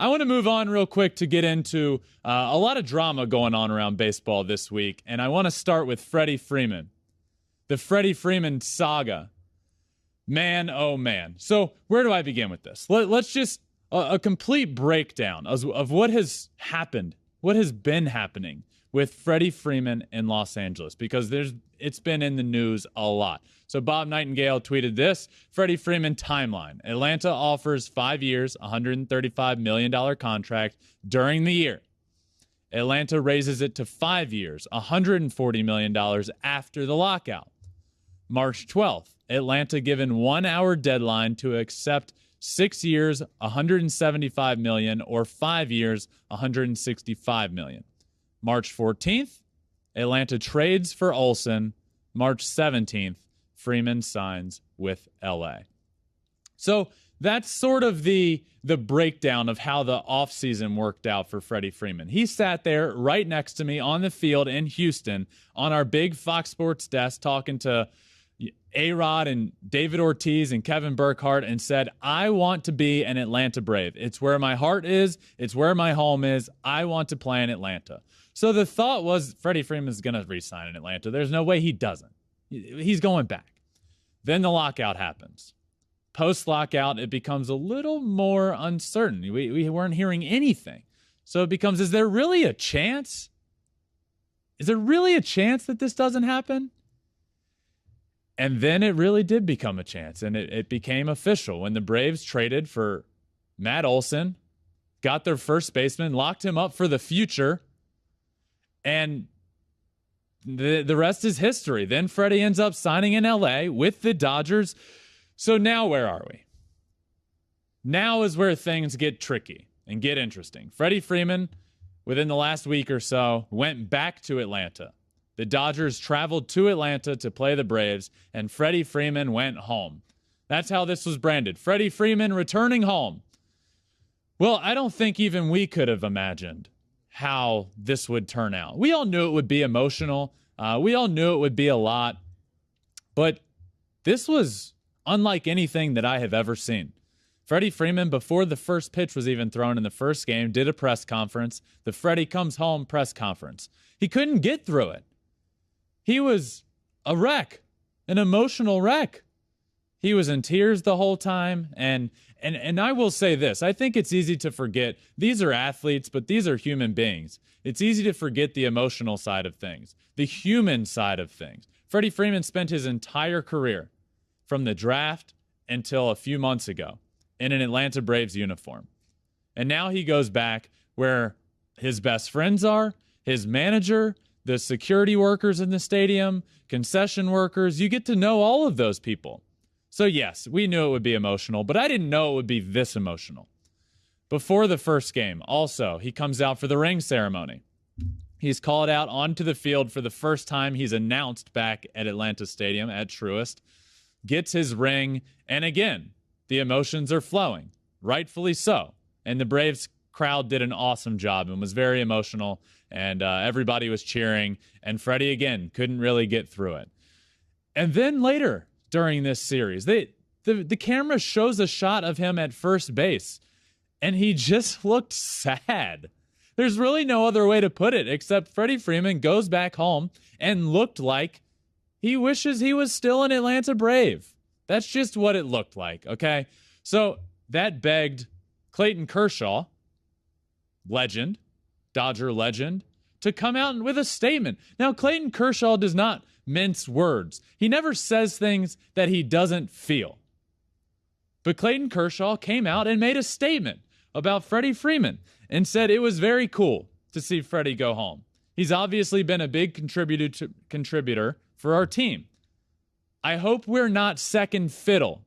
I want to move on real quick to get into a lot of drama going on around baseball this week, and I want to start with Freddie Freeman. The Freddie Freeman saga. Man, oh man. So where do I begin with this? Let's just a complete breakdown of what has happened, what has been happening with Freddie Freeman in Los Angeles, because it's been in the news a lot. So Bob Nightingale tweeted this: Freddie Freeman timeline. Atlanta offers 5 years, $135 million contract during the year. Atlanta raises it to 5 years, $140 million after the lockout. March 12th, Atlanta given 1 hour deadline to accept 6 years, $175 million, or 5 years, $165 million. March 14th, Atlanta trades for Olsen. March 17th, Freeman signs with LA. So that's sort of the breakdown of how the offseason worked out for Freddie Freeman. He sat there right next to me on the field in Houston on our big Fox Sports desk talking to A-Rod and David Ortiz and Kevin Burkhardt and said, I want to be an Atlanta Brave. It's where my heart is. It's where my home is. I want to play in Atlanta. So the thought was Freddie Freeman's going to re-sign in Atlanta. There's no way he doesn't. He's going back. Then the lockout happens. Post-lockout, it becomes a little more uncertain. We weren't hearing anything. So it becomes, is there really a chance? Is there really a chance that this doesn't happen? And then it really did become a chance, and it became official when the Braves traded for Matt Olson, got their first baseman, locked him up for the future, and the rest is history. Then Freddie ends up signing in LA with the Dodgers. So now where are we? Now is where things get tricky and get interesting. Freddie Freeman, within the last week or so, went back to Atlanta. The Dodgers traveled to Atlanta to play the Braves, and Freddie Freeman went home. That's how this was branded. Freddie Freeman returning home. Well, I don't think even we could have imagined how this would turn out. We all knew it would be emotional. We all knew it would be a lot. But this was unlike anything that I have ever seen. Freddie Freeman, before the first pitch was even thrown in the first game, did a press conference. The Freddie comes home press conference. He couldn't get through it. He was a wreck, an emotional wreck. He was in tears the whole time. And I will say this, I think it's easy to forget. These are athletes, but these are human beings. It's easy to forget the emotional side of things, the human side of things. Freddie Freeman spent his entire career, from the draft until a few months ago, in an Atlanta Braves uniform. And now he goes back where his best friends are, his manager, the security workers in the stadium, concession workers. You get to know all of those people. So yes, we knew it would be emotional, but I didn't know it would be this emotional. Before the first game, also, he comes out for the ring ceremony. He's called out onto the field for the first time. He's announced back at Atlanta Stadium at Truist, gets his ring, and again, the emotions are flowing, rightfully so. And the Braves crowd did an awesome job and was very emotional, and everybody was cheering, and Freddie, again, couldn't really get through it. And then later during this series, the camera shows a shot of him at first base, and he just looked sad. There's really no other way to put it except Freddie Freeman goes back home and looked like he wishes he was still an Atlanta Brave. That's just what it looked like, okay? So that begged Clayton Kershaw, legend, Dodger legend, to come out with a statement. Now, Clayton Kershaw does not mince words. He never says things that he doesn't feel. But Clayton Kershaw came out and made a statement about Freddie Freeman and said it was very cool to see Freddie go home. He's obviously been a big contributor for our team. I hope we're not second fiddle,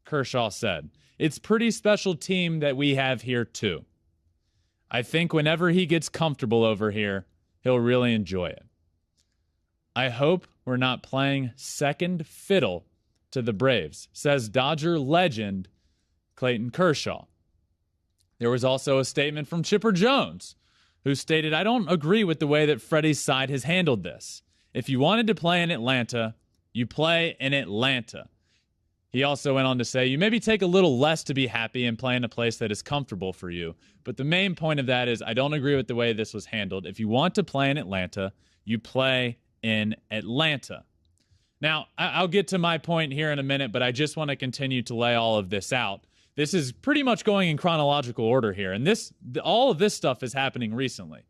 Kershaw said. It's a pretty special team that we have here too. I think whenever he gets comfortable over here, he'll really enjoy it. I hope we're not playing second fiddle to the Braves, says Dodger legend Clayton Kershaw. There was also a statement from Chipper Jones, who stated, I don't agree with the way that Freddie's side has handled this. If you wanted to play in Atlanta, you play in Atlanta. He also went on to say, you maybe take a little less to be happy and play in a place that is comfortable for you. But the main point of that is I don't agree with the way this was handled. If you want to play in Atlanta, you play in Atlanta. Now, I'll get to my point here in a minute, but I just want to continue to lay all of this out. This is pretty much going in chronological order here, and all of this stuff is happening recently.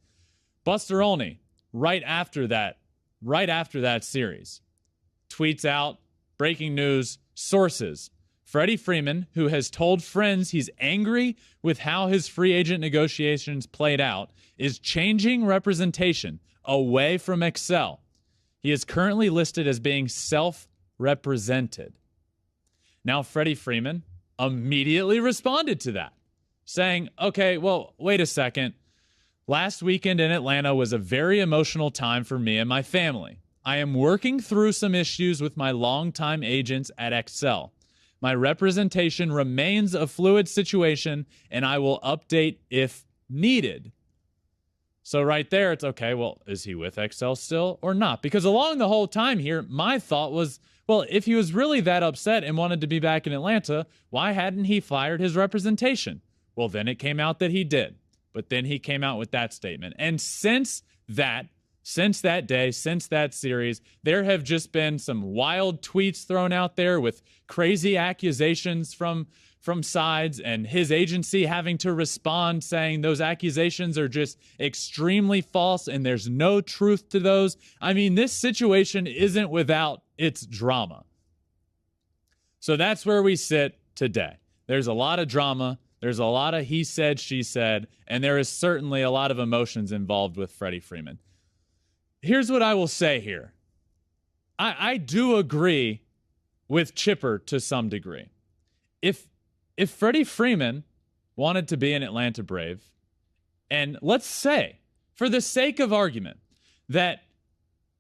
Buster Olney, right after that series, tweets out, breaking news, sources. Freddie Freeman, who has told friends he's angry with how his free agent negotiations played out, is changing representation away from Excel. He is currently listed as being self-represented. Now, Freddie Freeman immediately responded to that, saying, okay, well, wait a second. Last weekend in Atlanta was a very emotional time for me and my family. I am working through some issues with my longtime agents at Excel. My representation remains a fluid situation, and I will update if needed. So right there, it's okay, well, is he with Excel still or not? Because along the whole time here, my thought was, well, if he was really that upset and wanted to be back in Atlanta, why hadn't he fired his representation? Well, then it came out that he did. But then he came out with that statement. And since that day, since that series, there have just been some wild tweets thrown out there with crazy accusations from sides, and his agency having to respond saying those accusations are just extremely false and there's no truth to those. I mean, this situation isn't without its drama. So that's where we sit today. There's a lot of drama. There's a lot of he said, she said, and there is certainly a lot of emotions involved with Freddie Freeman. Here's what I will say here. I do agree with Chipper to some degree. If Freddie Freeman wanted to be an Atlanta Brave, and let's say, for the sake of argument, that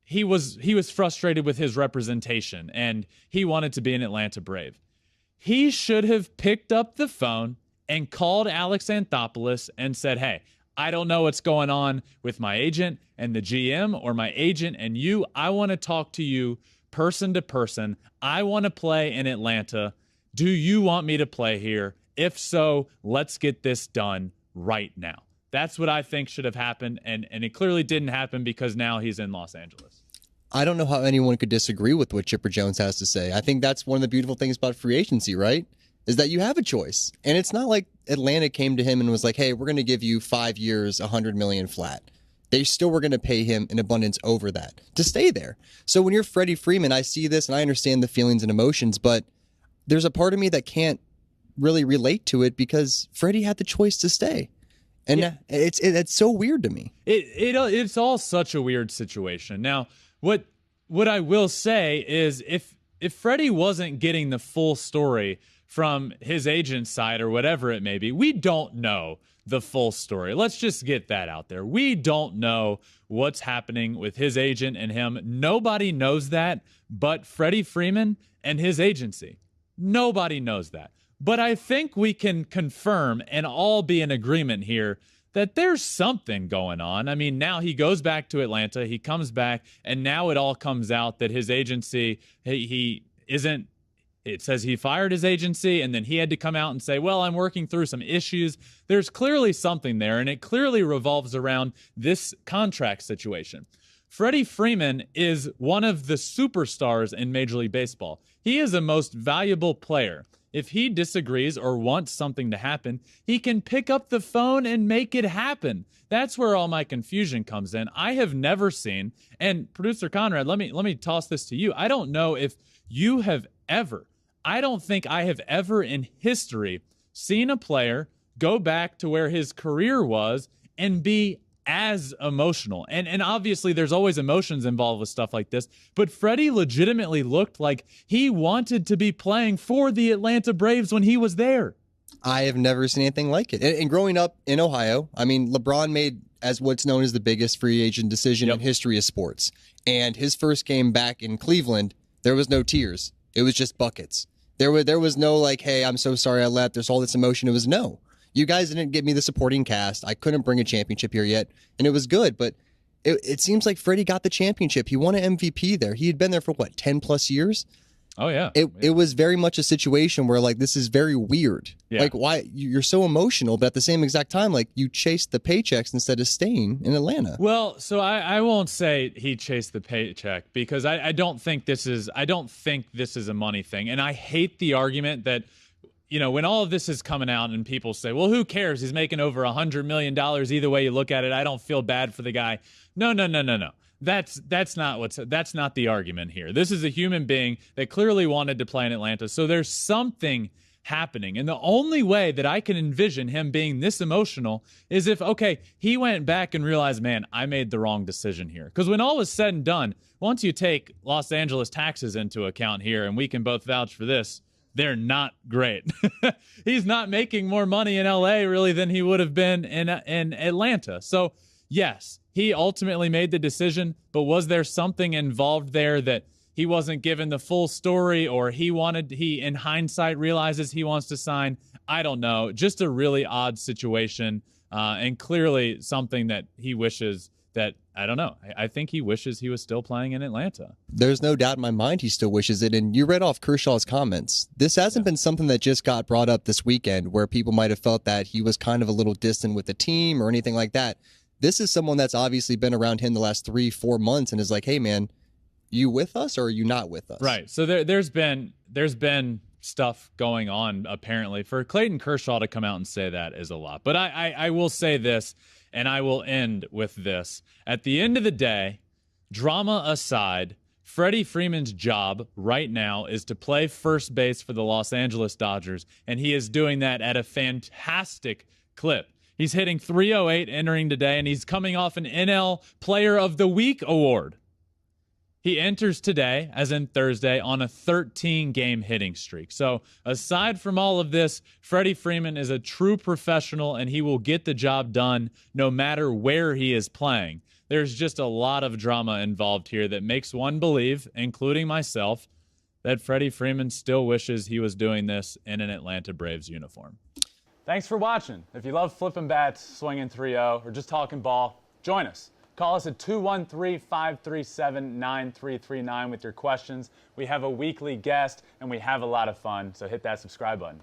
he was frustrated with his representation and he wanted to be an Atlanta Brave, he should have picked up the phone and called Alex Anthopoulos and said, hey, I don't know what's going on with my agent and the GM or my agent and you. I want to talk to you person to person. I want to play in Atlanta. Do you want me to play here? If so, let's get this done right now. That's what I think should have happened, and it clearly didn't happen because now he's in Los Angeles. I don't know how anyone could disagree with what Chipper Jones has to say. I think that's one of the beautiful things about free agency, right? Is that you have a choice. And it's not like Atlanta came to him and was like, hey, we're going to give you 5 years, $100 million flat. They still were going to pay him an abundance over that to stay there. So when you're Freddie Freeman, I see this and I understand the feelings and emotions, but there's a part of me that can't really relate to it because Freddie had the choice to stay. And yeah, it's so weird to me. It's all such a weird situation. Now, what I will say is if Freddie wasn't getting the full story from his agent's side or whatever it may be, we don't know the full story. Let's just get that out there. We don't know what's happening with his agent and him. Nobody knows that but Freddie Freeman and his agency. Nobody knows that. But I think we can confirm and all be in agreement here that there's something going on. I mean, now he goes back to Atlanta, he comes back, and now it all comes out that his agency, he isn't. It says he fired his agency, and then he had to come out and say, well, I'm working through some issues. There's clearly something there, and it clearly revolves around this contract situation. Freddie Freeman is one of the superstars in Major League Baseball. He is the most valuable player. If he disagrees or wants something to happen, he can pick up the phone and make it happen. That's where all my confusion comes in. I have never seen, and producer Conrad, let me toss this to you. I don't know if you have ever, I don't think I have ever in history seen a player go back to where his career was and be as emotional. And obviously there's always emotions involved with stuff like this, but Freddie legitimately looked like he wanted to be playing for the Atlanta Braves when he was there. I have never seen anything like it. And growing up in Ohio, I mean, LeBron made as what's known as the biggest free agent decision in history of sports. And his first game back in Cleveland, there was no tears. It was just buckets. There was no like, hey, I'm so sorry I left. There's all this emotion. It was no. You guys didn't give me the supporting cast. I couldn't bring a championship here yet. And it was good, but it seems like Freddie got the championship. He won an MVP there. He had been there for, 10 plus years? Oh, yeah. It was very much a situation where, like, this is very weird. Yeah. Like, why you're so emotional, but at the same exact time, like, you chased the paychecks instead of staying in Atlanta. Well, so I won't say he chased the paycheck because I don't think this is a money thing. And I hate the argument that, when all of this is coming out and people say, well, who cares? He's making over $100 million. Either way you look at it, I don't feel bad for the guy. No. That's not the argument here. This is a human being that clearly wanted to play in Atlanta. So there's something happening. And the only way that I can envision him being this emotional is if, okay, he went back and realized, man, I made the wrong decision here. Because when all was said and done, once you take Los Angeles taxes into account here, and we can both vouch for this, they're not great. He's not making more money in LA really than he would have been in Atlanta. So yes, he ultimately made the decision, but was there something involved there that he wasn't given the full story, or he in hindsight realizes he wants to sign? I don't know. Just a really odd situation, and clearly something that he wishes that, I don't know. I think he wishes he was still playing in Atlanta. There's no doubt in my mind he still wishes it. And you read off Kershaw's comments. This hasn't been something that just got brought up this weekend where people might have felt that he was kind of a little distant with the team or anything like that. This is someone that's obviously been around him the last 3-4 months and is like, hey, man, you with us or are you not with us? Right. So there's been stuff going on, apparently. For Clayton Kershaw to come out and say that is a lot. But I will say this, and I will end with this. At the end of the day, drama aside, Freddie Freeman's job right now is to play first base for the Los Angeles Dodgers, and he is doing that at a fantastic clip. He's hitting .308 entering today, and he's coming off an NL Player of the Week award. He enters today, as in Thursday, on a 13-game hitting streak. So aside from all of this, Freddie Freeman is a true professional, and he will get the job done no matter where he is playing. There's just a lot of drama involved here that makes one believe, including myself, that Freddie Freeman still wishes he was doing this in an Atlanta Braves uniform. Thanks for watching. If you love flipping bats, swinging 3-0, or just talking ball, join us. Call us at 213-537-9339 with your questions. We have a weekly guest, and we have a lot of fun, so hit that subscribe button.